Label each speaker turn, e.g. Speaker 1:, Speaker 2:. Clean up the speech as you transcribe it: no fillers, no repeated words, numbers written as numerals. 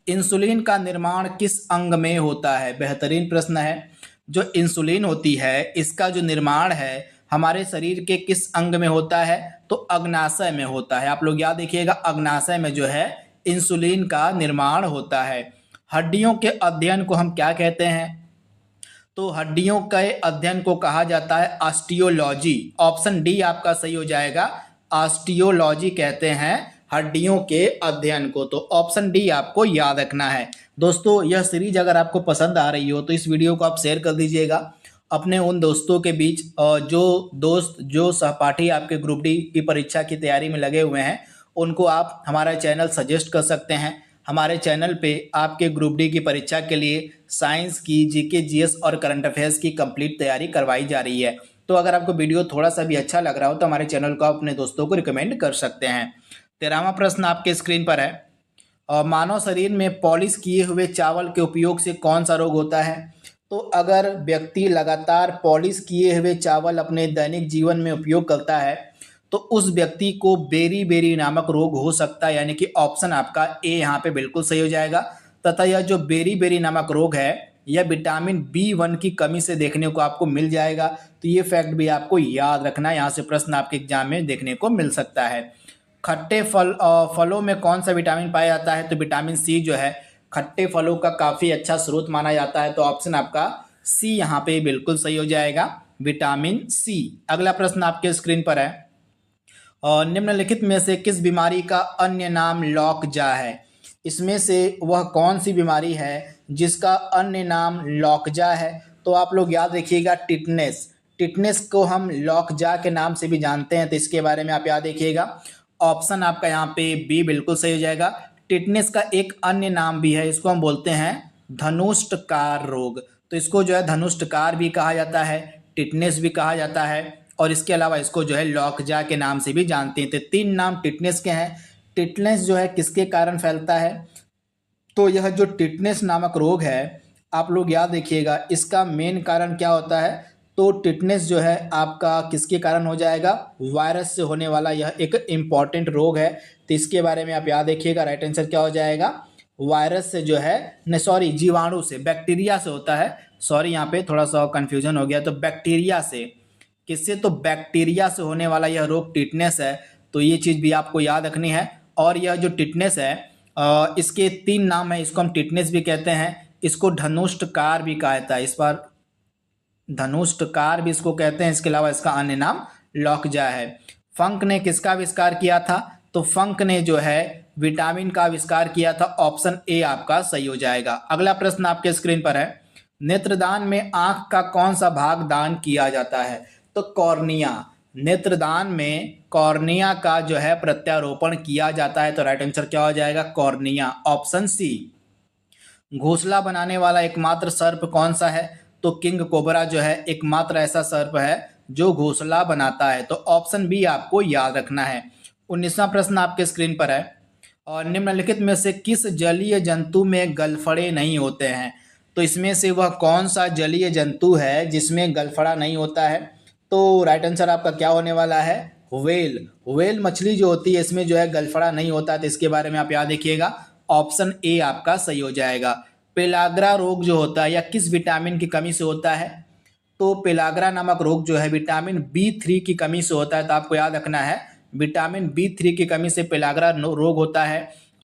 Speaker 1: Insulin का निर्माण किस अंग में होता है? बेहतरीन प्रश्न है। जो इंसुलिन होती है इसका जो निर्माण है हमारे शरीर के किस अंग में होता है? तो अग्नाशय में होता है। आप लोग याद रखिएगा, अग्नाशय में जो है इंसुलिन का निर्माण होता है। हड्डियों के अध्ययन को हम क्या कहते हैं? तो हड्डियों के अध्ययन को कहा जाता है ऑस्टियोलॉजी। ऑप्शन डी आपका सही हो जाएगा, ऑस्टियोलॉजी कहते हैं हड्डियों के अध्ययन को। तो ऑप्शन डी आपको याद रखना है। दोस्तों, यह सीरीज अगर आपको पसंद आ रही हो तो इस वीडियो को आप शेयर कर दीजिएगा अपने उन दोस्तों के बीच जो सहपाठी आपके ग्रुप डी की परीक्षा की तैयारी में लगे हुए हैं, उनको आप हमारा चैनल सजेस्ट कर सकते हैं। हमारे चैनल पे आपके ग्रुप डी की परीक्षा के लिए साइंस की, जीके, जीएस और करंट अफेयर्स की कंप्लीट तैयारी करवाई जा रही है। तो अगर आपको वीडियो थोड़ा सा भी अच्छा लग रहा हो तो हमारे चैनल को आप अपने दोस्तों को रिकमेंड कर सकते हैं। 13वां प्रश्न आपके स्क्रीन पर है। मानव शरीर में पॉलिश किए हुए चावल के उपयोग से कौन सा रोग होता है? तो अगर व्यक्ति लगातार पॉलिश किए हुए चावल अपने दैनिक जीवन में उपयोग करता है तो उस व्यक्ति को बेरी बेरी नामक रोग हो सकता है, यानी कि ऑप्शन आपका ए यहाँ पे बिल्कुल सही हो जाएगा। तथा यह जो बेरी बेरी नामक रोग है यह विटामिन B1 की कमी से देखने को आपको मिल जाएगा। तो ये फैक्ट भी आपको याद रखना है, यहाँ से प्रश्न आपके एग्जाम में देखने को मिल सकता है। खट्टे फलों में कौन सा विटामिन पाया जाता है? तो विटामिन सी जो है खट्टे फलों का काफ़ी अच्छा स्रोत माना जाता है। तो ऑप्शन आपका सी यहाँ पे बिल्कुल सही हो जाएगा, विटामिन सी। अगला प्रश्न आपके स्क्रीन पर है। और निम्नलिखित में से किस बीमारी का अन्य नाम लॉकजा है? इसमें से वह कौन सी बीमारी है जिसका अन्य नाम लॉकजा है? तो आप लोग याद रखिएगा, टिटनेस। टिटनेस को हम लॉकजा के नाम से भी जानते हैं, तो इसके बारे में आप याद रखिएगा। ऑप्शन आपका यहाँ पे बी बिल्कुल सही हो जाएगा। टिटनेस का एक अन्य नाम भी है, इसको हम बोलते हैं धनुष्टकार रोग। तो इसको जो है धनुष्टकार भी कहा जाता है, टिटनेस भी कहा जाता है, और इसके अलावा इसको जो है लॉकजा के नाम से भी जानते हैं। तो 3 नाम टिटनेस के हैं। टिटनेस जो है किसके कारण फैलता है? तो यह जो टिटनेस नामक रोग है, आप लोग याद रखिएगा, इसका मेन कारण क्या होता है? तो टिटनेस जो है आपका किसके कारण हो जाएगा? वायरस से होने वाला यह एक इम्पॉर्टेंट रोग है। तो इसके बारे में आप याद रखिएगा, राइट आंसर क्या हो जाएगा? वायरस से जो है, नहीं सॉरी, जीवाणु से, बैक्टीरिया से होता है। सॉरी, यहाँ पे थोड़ा सा कंफ्यूजन हो गया। तो बैक्टीरिया से, किससे? तो बैक्टीरिया से होने वाला यह रोग टिटनेस है। तो ये चीज़ भी आपको याद रखनी है। और यह जो टिटनेस है इसके 3 नाम है। इसको हम टिटनेस भी कहते हैं, इसको धनुष्टकार भी कहा जाता है। इस बार धनुष्टकार भी इसको कहते हैं। इसके अलावा इसका अन्य नाम लॉकजा है। फंक ने किसका आविष्कार किया था? तो फंक ने जो है विटामिन का आविष्कार किया था। ऑप्शन ए आपका सही हो जाएगा। अगला प्रश्न आपके स्क्रीन पर है। नेत्रदान में आंख का कौन सा भाग दान किया जाता है? तो कॉर्निया। नेत्रदान में कॉर्निया का जो है प्रत्यारोपण किया जाता है। तो राइट आंसर क्या हो जाएगा? Cornea, option C. घोंसला बनाने वाला एकमात्र सर्प कौन सा है? तो किंग कोबरा जो है एकमात्र ऐसा सर्प है जो घोंसला बनाता है। तो ऑप्शन बी आपको याद रखना है। 19वां प्रश्न आपके स्क्रीन पर है। और निम्नलिखित में से किस जलीय जंतु में गलफड़े नहीं होते हैं? तो इसमें से वह कौन सा जलीय जंतु है जिसमें गलफड़ा नहीं होता है? तो राइट आंसर आपका क्या होने वाला है? व्हेल। व्हेल मछली जो होती है इसमें जो है गलफड़ा नहीं होता है। तो इसके बारे में आप याद रखिएगा, ऑप्शन ए आपका सही हो जाएगा। पेलाग्रा रोग जो होता है या किस विटामिन की कमी से होता है? तो पेलाग्रा नामक रोग जो है विटामिन B3 की कमी से होता है। तो आपको याद रखना है, विटामिन B3 की कमी से पेलाग्रा रोग होता है।